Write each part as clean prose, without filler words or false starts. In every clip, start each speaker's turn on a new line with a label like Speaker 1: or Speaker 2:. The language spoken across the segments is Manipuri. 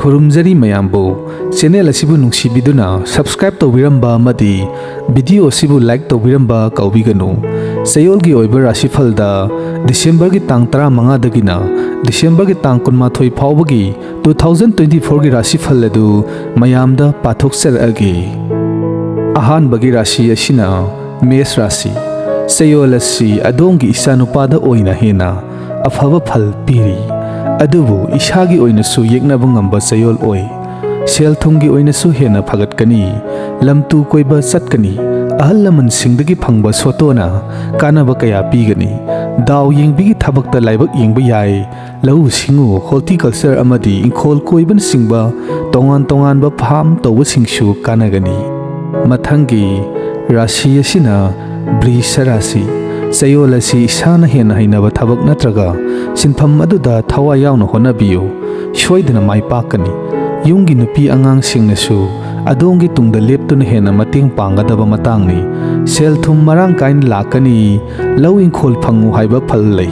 Speaker 1: खुरुमजरी मयामबो चैनल असिबु नुंसिबिदुना सब्सक्राइब तौबिरंबा अमदी वीडियो असिबु लाइक तौबिरंबा कौबिगनु चयोल की ओइबा राशि फलदा दिसंबर की तांग 15 दगिना दिसंबर की तांग 19 फावबगी 2024 की राशि फल अदु मयामदा पाथोक्सरअगे अहानबगी राशि असिना मेष राशि चयोल असि अदोंगी इसानुपादा ओइना हेना अफब फल पीरी अदुबु इसागी ओइनसु येक्नबा ngamba चयोल ओइ सेल थुंगी ओइनसु हेना फगतकनी लमतु कोइबा चटकनी अहल लमन सिंगदगी फंगबा सोतोना कानबा कया पीगनी दाव येंगबिगी थबकता लाइबक येंगबा याय लहु सिंगु हॉर्टिकल्चर अमदी इंखोल कोइबन सिंगबा तोंगान तोंगानबा फार्म तौबा सिंगसु कानगनी मथंगी राशि असिना वृष राशि चयोल असि इसाना हेना हैनबा थबक नत्रगा सिनफम अदुदा थवा यावना होनबियो सोइदना माइ पाकनी युंगी नुपी आंगांग सिंगनसु अदोंगी तुंगदा लेप्तुना हेना मतेंग पांगदबा मतांगनी सेल थुम मरांग काइन लाकनी लौ इंखोल फंगु हाइबा फल लै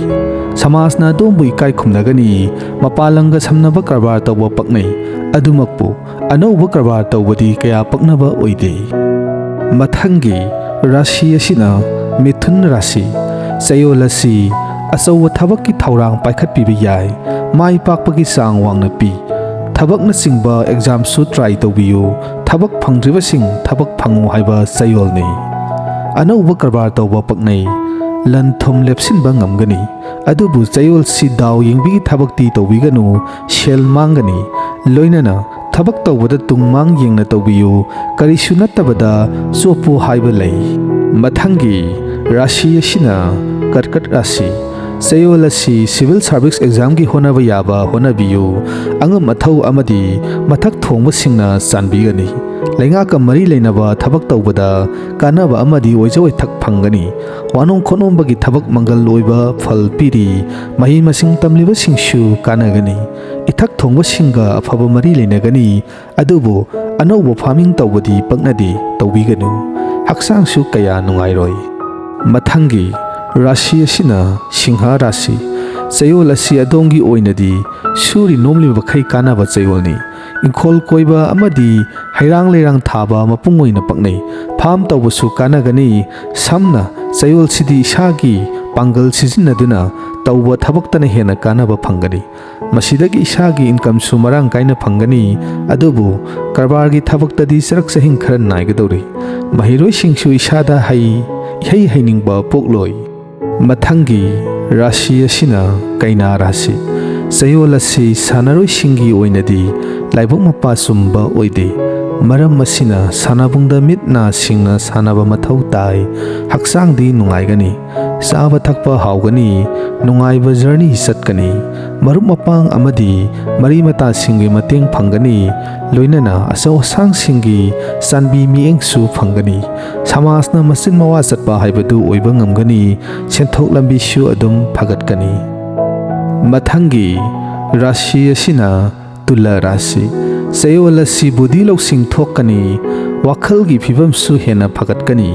Speaker 1: समाजना अदोंबु इकाइ खुमनगनी मपालंगा समनबा करबार तौबा पक्नै अदुमकपु अनौबा करबार तौबदी कया पक्नबा ओइदे मथंगी राशि असिना मिथुन राशि चयोल असि अचौबा थबककी थौरांग पाइखटपिबा याय माइ पाकपगी चांग वांगना पी थबकना चिंबा एग्जाम सु ट्राई तौबियो थबक फंग्रिबसिंग थबक फंगु हाइबा चयोलनि अनौबा करबार तौबा पक्नै लन थुम लेपसिनबा ngamgani अदुबु चयोल सि दाव येंबिगी थबकती तौबिगनु सेल मांगनी लोइनना थबक तौबदा तुंगमांग येंगना तौबियो करिसु नत्तबदा चोपु हाइबा लै मथंगी राशि असिना कर्कट राशि चयोल असि सिविल सर्विस एग्जाम की होनबा याबा होनबियो अंगम मथौ अमदी मथक थोंबा सिंगना चानबिगनी लैंगा का मरी लेनबा थबक तौबदा कानबा अमदी ओइजोइ थक फंगनी वानों खोनोंबगी थबक मंगल लोइबा फल पीरी मही मसिंग तमलिबा सिंगसु कानगनी इथक थोंबा सिंगा अफबा मरी लेनगनी अदुबो अनौबो फार्मिंग तौबदी पक्नदी तौबिगनु हक्सांगसु कया नुंगाइरोइ मथंगी राशि असिना सिंह राशि चयोल असि अदोंगी ओइनदी सूरी नोमलिबा बखै कानबा चयोलनि इंखोल कोइबा अमदी हैरांग लेरांग थाबा मपुंग ओइना पक्नै फार्म तौबसु कानगनी समना चयोल सिदि इसागी पांगल सिजिनदुना तौबा थबक्तना हेना कानबा फंगनी मसिदगी इसागी इनकम सु मरांग काइना फंगनी अदुबु करबारगी थबक्तदी सरक सहिंग खर नाइगदौरि महिरोइ सिंगसु इसादा हई हैनिंगबा पोक्लोइ मथंगी राशि असिना कैना राशि चयोल असि सानरोइ सिंगी ओइनदी लाइबक मपा सुम्बा ओइदे मरम मसिना सानाबुंगदा मितना सिंगना सानाबा मथौ ताइ हक्सांगदी नुंगाइगनी चाबा थकपा हाउगनी नुंगाइबा जर्नी चटकनी मरुप मपांग अमदी मरी मता सिंगी मतेंग फंगनी लोइनना असौ असांग सिंगी चानबी मिएंगसु फंगनी समाजना मसिन मवा चटपा हाइबदु ओइबा ngamgani सेंथौक लंबिसु अदुम फगतकनी मथंगी राशि असिना तुला राशि चयोल असि बुद्धि लौसिंग थोकनी वाखलगी फिबमसु हेना फगतकनी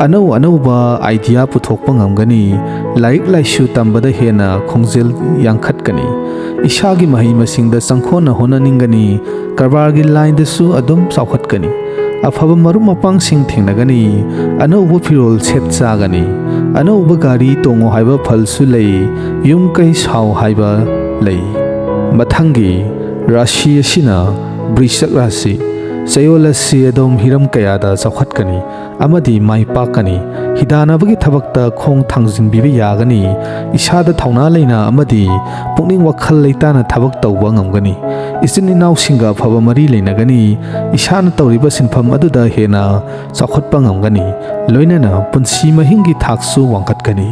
Speaker 1: अनौ अनौबा आइडिया पुथोकपा ngamgani लाइक लाइसु तंबदा हेना खोंजेल यांखतकनी इसागी मही मसिंगदा संखोना होनानिंगनी करबारगी लाइनदसु अदुम साउखतकनी अफब मरु मपांग सिंग थेंगनगनी अनौबा फिरोल सेट चागनी अनौबा गाड़ी तोंगो हाइबा फलसु लै युम कै साउ हाइबा लै मथंगी राशि असिना वृषक राशि चयोल असि अदोम हिरम कयादा चौखतकनी अमदी माइ पाकनी हिदानबगी थबकता खोंग थांजिनबिबा यागनी इसादा थौना लेना अमदी पुकनिंग वखल लेताना थबक तौबा ngamgani इसिन इनाउ सिंगा फबा मरी लेनगनी इसाना तौरिबा सिनफम अदुदा हेना चौखतपा ngamgani लोइनना पुंसी महिंगी थाकसु वांखतकनी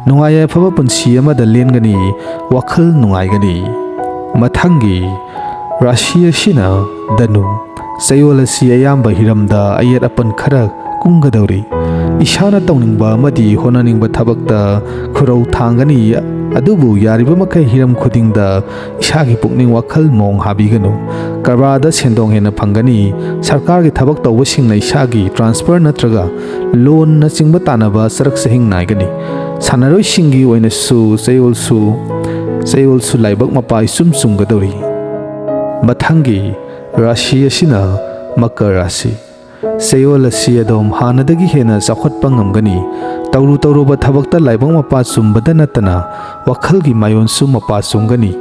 Speaker 1: नुंगाया फबा पुंसी अमदा लेनगनी वखल नुंगाइगनी मथंगी राशि असिना धनु चयोल असि अयाम्बा हिरमदा अयत अपन खरा कुंगदौरी इसाना तौनिंगबा अमदी होनानिंगबा थबकता खुरौ थांगनी अदुबु यारिबा मखै हिरम खुदिंगदा इसागी पुकनिंग वखल मोंग हाबिगनु करबादा सेंदोंग हेना फंगनी सरकारगी थबक तौबसिंगना इसागी ट्रांसफर नत्रगा लोन न चिंगबा तानबा सरक सहिंग नाइगनी सानरोइ सिंगी ओइनसु चयोलसु लाइबक Mopa इसुम सुंगदौरी Mathangi Rashi asina Makar Rashi Chayol asi adom hanadagi hena chakhotpa ngamgani tawru tawruba thabakta laibang mapa chumbada natana wakhalgi mayonsu mapa chungani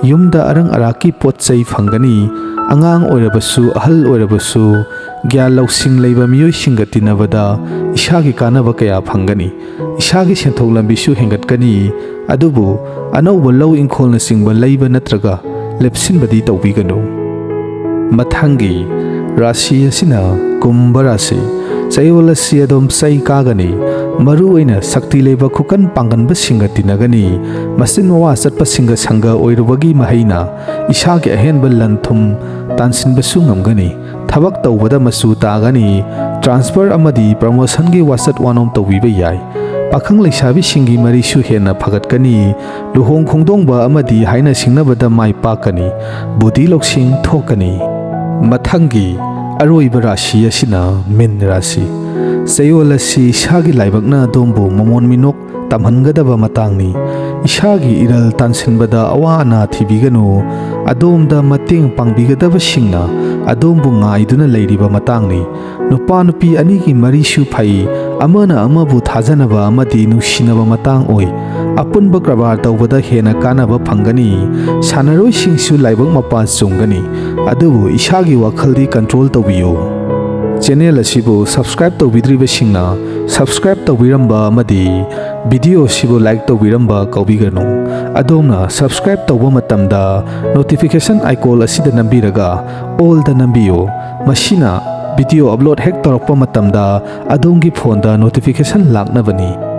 Speaker 1: yumda arang araki potchai phangani angang oirabasu ahal oirabasu gyal lausing leiba miyoi singa tinabada ishagi kanaba kaya phangani ishagi senthok lambisu hengatkani adubu anauba law ingkholna singba leiba natraga lepsinbadi tawbiganu mathangi Rashi asina Kumbha Rashi Chayol asi adom sai kagani maru oina sakti leba khukan panganba singa tinagani masin mawa chatpa singa sanga oirubagi mahaina ishagi ahenba lanthum tansinbasu ngamgani thabak tawbada masu tagani transfer amadi promotion gi wasat wanom tawbiba yai pakhang leisabi singi marisu hena phagatkani luhong khongdongba amadi haina singnabada mai pakani budi loksing thokani Mathangi Aroiba Rashi asina Min Rashi Chayol asi ishagi laibakna dombu mamon minok tamhangadaba matangni ishagi iral tansinbada awa ana thibiganu adomda mateng pangbigadaba singna adombu ngaiduna leiriba matangni nupa nupi anigi marisu phai amana amabu thajanaba amadi nusinaba matang oi apunba krabar tawbada hena kanaba phangani sanaroi singsu laibak mapa chungani adubu ishagi wakhaldi control tawbiyo channel asibu subscribe tawbidriba singna subscribe tawbiramba amadi video sibu like tawbiramba kaubiganu adomna subscribe tawba matamda notification icon asida nambiraga all da nambiyo mashina video upload hek torakpa matamda adongi phone da notification laknabani